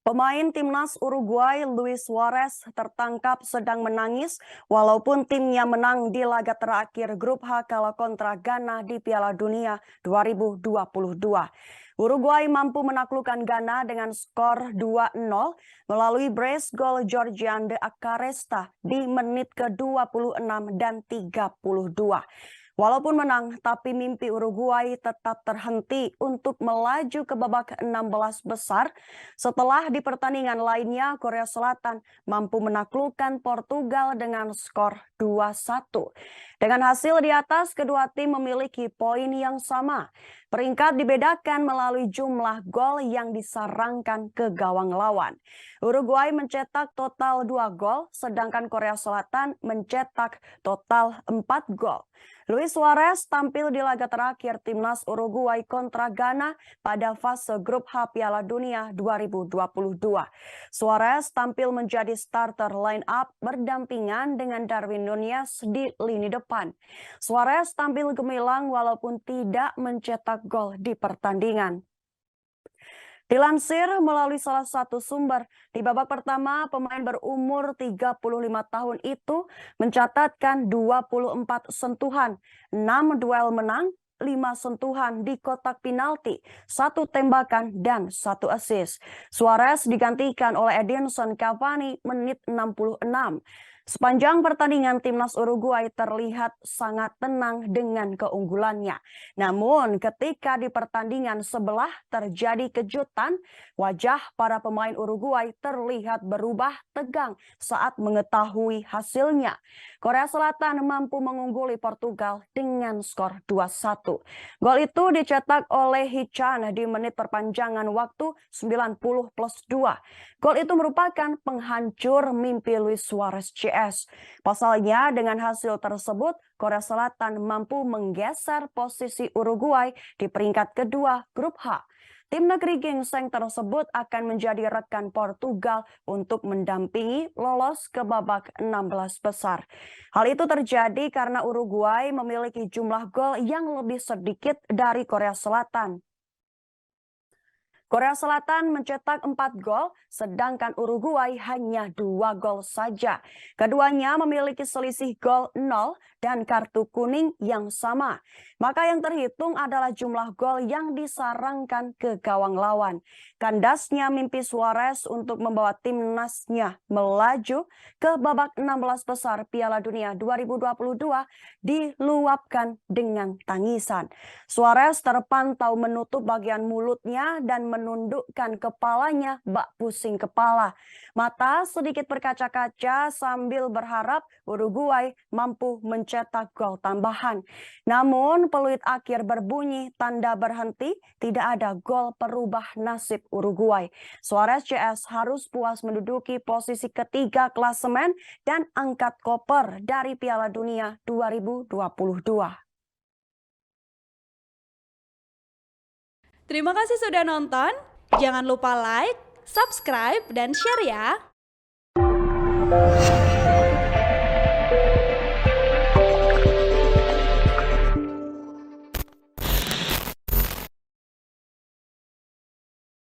Pemain timnas Uruguay Luis Suarez tertangkap sedang menangis walaupun timnya menang di laga terakhir grup H kalah kontra Ghana di Piala Dunia 2022. Uruguay mampu menaklukkan Ghana dengan skor 2-0 melalui brace gol Georgian de Acaresta di menit ke-26 dan 32. Walaupun menang, tapi mimpi Uruguay tetap terhenti untuk melaju ke babak 16 besar setelah di pertandingan lainnya Korea Selatan mampu menaklukkan Portugal dengan skor 2-1. Dengan hasil di atas, kedua tim memiliki poin yang sama. Peringkat dibedakan melalui jumlah gol yang disarangkan ke gawang lawan. Uruguay mencetak total 2 gol, sedangkan Korea Selatan mencetak total 4 gol. Luis Suarez tampil di laga terakhir timnas Uruguay kontra Ghana pada fase grup H Piala Dunia 2022. Suarez tampil menjadi starter line up berdampingan dengan Darwin Núñez di lini depan. Suarez tampil gemilang walaupun tidak mencetak gol di pertandingan. Dilansir melalui salah satu sumber, di babak pertama pemain berumur 35 tahun itu mencatatkan 24 sentuhan, 6 duel menang, 5 sentuhan di kotak penalti, 1 tembakan, dan 1 assist. Suarez digantikan oleh Edinson Cavani menit 66. Sepanjang pertandingan timnas Uruguay terlihat sangat tenang dengan keunggulannya. Namun ketika di pertandingan sebelah terjadi kejutan, wajah para pemain Uruguay terlihat berubah tegang saat mengetahui hasilnya. Korea Selatan mampu mengungguli Portugal dengan skor 2-1. Gol itu dicetak oleh Hee-chan di menit perpanjangan waktu 90+2. Gol itu merupakan penghancur mimpi Luis Suarez CS. Pasalnya dengan hasil tersebut, Korea Selatan mampu menggeser posisi Uruguay di peringkat kedua grup H. Tim negeri gingseng tersebut akan menjadi rekan Portugal untuk mendampingi lolos ke babak 16 besar. Hal itu terjadi karena Uruguay memiliki jumlah gol yang lebih sedikit dari Korea Selatan. Korea Selatan mencetak 4 gol, sedangkan Uruguay hanya 2 gol saja. Keduanya memiliki selisih gol 0 dan kartu kuning yang sama. Maka yang terhitung adalah jumlah gol yang disarangkan ke gawang lawan. Kandasnya mimpi Suarez untuk membawa timnasnya melaju ke babak 16 besar Piala Dunia 2022 diluapkan dengan tangisan. Suarez terpantau menutup bagian mulutnya dan menundukkan kepalanya bak pusing kepala. Mata sedikit berkaca-kaca sambil berharap Uruguay mampu mencetak gol tambahan. Namun peluit akhir berbunyi tanda berhenti, tidak ada gol perubah nasib Uruguay. Suarez CS harus puas menduduki posisi ketiga klasemen dan angkat koper dari Piala Dunia 2022. Terima kasih sudah nonton. Jangan lupa like, subscribe, dan share ya.